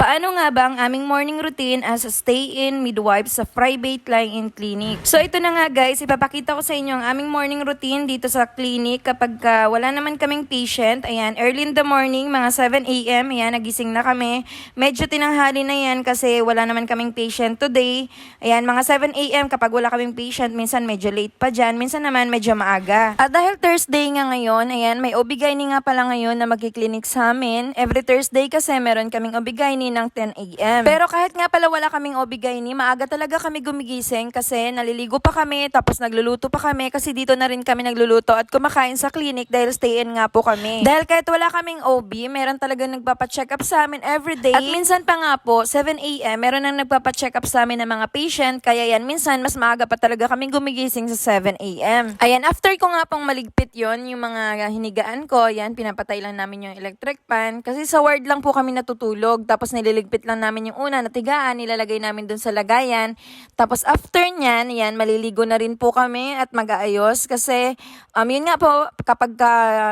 Paano nga ba ang aming morning routine as a stay-in midwife sa private lying-in clinic? So ito na nga guys, ipapakita ko sa inyo ang aming morning routine dito sa clinic kapag wala naman kaming patient. Ayan, early in the morning, mga 7 a.m. Ayan, nagising na kami. Medyo tinanghali na yan kasi wala naman kaming patient today. Ayan, mga 7 a.m. kapag wala kaming patient, minsan medyo late pa dyan, minsan naman medyo maaga. At dahil Thursday nga ngayon, ayan, may OB-GYN nga pala ngayon na magkiklinik sa amin. Every Thursday kasi meron kaming OB-GYN ng 10 a.m. Pero kahit nga pala wala kaming OB-GYN, maaga talaga kami gumigising kasi naliligo pa kami, tapos nagluluto pa kami kasi dito na rin kami nagluluto at kumakain sa clinic dahil stay-in nga po kami. Dahil kahit wala kaming OB, meron talaga nagpapacheck up sa amin everyday. At minsan pa nga po, 7 a.m. meron nang nagpapacheck up sa amin ng mga patient, kaya yan, minsan mas maaga pa talaga kami gumigising sa 7 a.m. Ayan, after ko nga pong maligpit yon yung mga hinigaan ko, yan, pinapatay lang namin yung electric fan kasi sa ward lang po kami natutulog, tapos nililigpit lang namin yung una na tigaan, nilalagay namin dun sa lagayan. Tapos after nyan, yan, maliligo na rin po kami at mag-aayos kasi yun nga po, kapag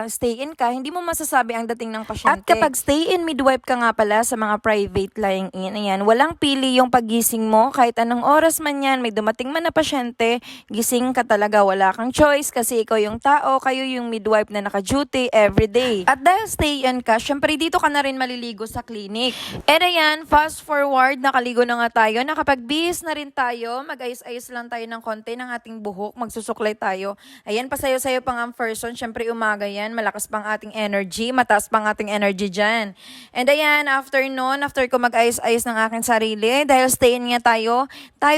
stay-in ka, hindi mo masasabi ang dating ng pasyente. At kapag stay-in midwife ka nga pala sa mga private lying-in, ayan, walang pili yung paggising mo, kahit anong oras man yan, may dumating man na pasyente, gising ka talaga, wala kang choice kasi ikaw yung tao, kayo yung midwife na naka-duty everyday. At dahil stay-in ka, syempre dito ka na rin maliligo sa clinic. And ayan, fast forward, nakaligo na nga tayo, nakapagbihis na rin tayo, mag-ayos-ayos lang tayo ng konti ng ating buhok, magsusuklay tayo. Ayan, pasayo-sayo pang ang person, syempre umaga yan, malakas pang ating energy, mataas pang ating energy dyan. And ayan, after nun, after ko mag-ayos-ayos ng aking sarili, dahil stay-in nga tayo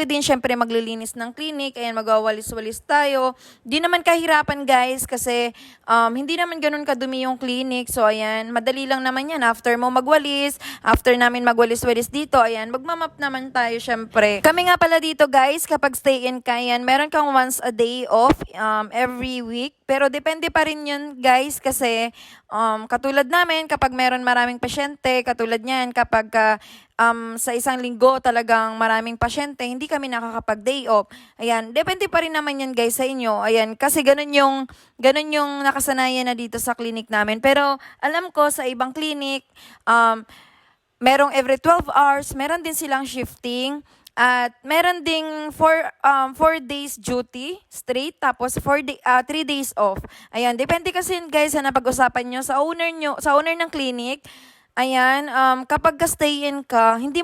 din syempre maglilinis ng clinic, ayan, magwawalis-walis tayo. Di naman kahirapan guys, kasi hindi naman ganun kadumi yung clinic, so ayan, madali lang naman yan, after mo magwalis, after namin magwalis-walis dito, ayan, magmamap naman tayo syempre. Kami nga pala dito guys, kapag stay-in ka, ayan, meron kang once a day off every week, pero depende pa rin yun guys, kasi katulad namin, kapag meron maraming pasyente, katulad niyan, kapag sa isang linggo talagang maraming pasyente, hindi kami nakakapag-day off. Ayan, depende pa rin naman yan guys sa inyo. Ayan, kasi ganun yung nakasanayan na dito sa clinic namin. Pero alam ko sa ibang clinic, merong every 12 hours, meron din silang shifting. At meron ding 4 days duty straight, tapos 3 days off. Ayan, depende kasi guys sa napag-usapan nyo sa owner ng clinic. Ayan, kapag stay-in ka, hindi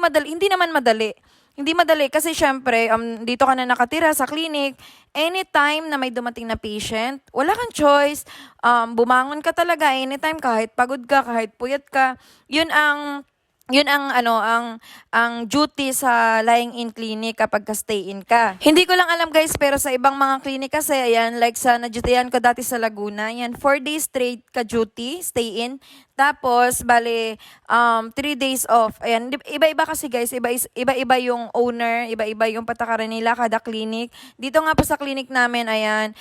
naman madali. Hindi madali kasi syempre, dito ka na nakatira sa clinic, anytime na may dumating na patient, wala kang choice. Bumangon ka talaga anytime, kahit pagod ka, kahit puyat ka. Yun ang duty sa lying-in clinic kapag stay-in ka. Hindi ko lang alam guys, pero sa ibang mga clinic kasi, ayan, like sa na-dutyhan ko dati sa Laguna, ayan, 4 days straight ka duty, stay-in. Tapos, 3 days off. Ayan, iba-iba kasi guys, iba-iba yung owner, iba-iba yung patakaran nila kada clinic. Dito nga po sa clinic namin, ayan,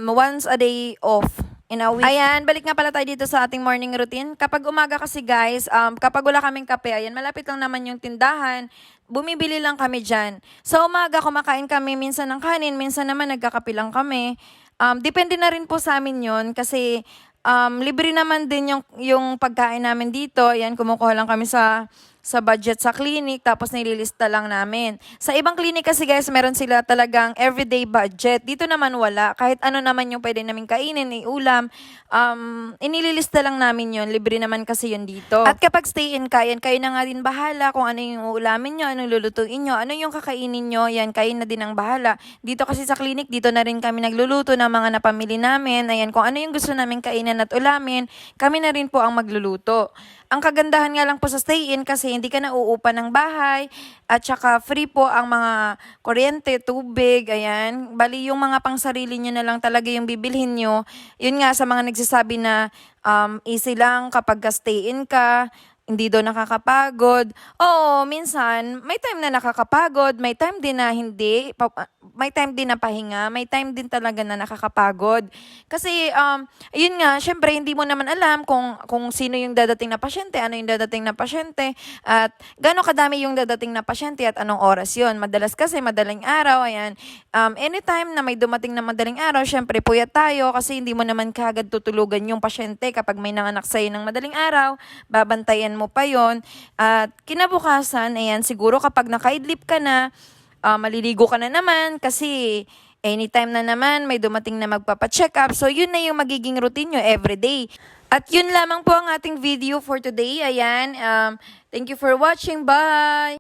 once a day off in a week. Ayan, balik nga pala tayo dito sa ating morning routine. Kapag umaga kasi guys, kapag wala kaming kape, ayan, malapit lang naman yung tindahan, bumibili lang kami dyan. Sa umaga, kumakain kami minsan ng kanin, minsan naman nagkakape lang kami. Depende na rin po sa amin yon kasi libre naman din yung pagkain namin dito. Ayan, kumukuha lang kami sa budget sa clinic, tapos nililista lang namin. Sa ibang clinic kasi guys, meron sila talagang everyday budget. Dito naman wala. Kahit ano naman yung pwede namin kainin, ulam, inililista lang namin yon. Libre naman kasi yun dito. At kapag stay-in ka, yan, kayo na nga din bahala kung ano yung uulamin nyo, anong lulutuin nyo, ano yung kakainin nyo, yan, kayo na din ang bahala. Dito kasi sa clinic, dito na rin kami nagluluto ng mga napamili namin. Ayan, kung ano yung gusto namin kainin at ulamin, kami na rin po ang magluluto. Ang kagandahan nga lang po sa stay-in kasi hindi ka na uupa ng bahay at saka free po ang mga kuryente, tubig, ayan. Bali yung mga pangsarili nyo na lang talaga yung bibilhin nyo. Yun nga sa mga nagsasabi na easy lang kapag stay-in ka, hindi daw nakakapagod. Oo, minsan, may time na nakakapagod, may time din na hindi, may time din na pahinga, may time din talaga na nakakapagod. Kasi, yun nga, syempre, hindi mo naman alam kung sino yung dadating na pasyente, ano yung dadating na pasyente, at gano'ng kadami yung dadating na pasyente at anong oras yun. Madalas kasi, madaling araw, ayan. Anytime na may dumating na madaling araw, syempre, puyat tayo kasi hindi mo naman kagad tutulugan yung pasyente kapag may nanganak sa'yo ng madaling araw, babantayan balikan mo pa yon. At kinabukasan, ayan, siguro kapag nakaidlip ka na, maliligo ka na naman kasi anytime na naman may dumating na magpapacheck up. So, yun na yung magiging routine nyo everyday. At yun lamang po ang ating video for today. Ayan, thank you for watching. Bye!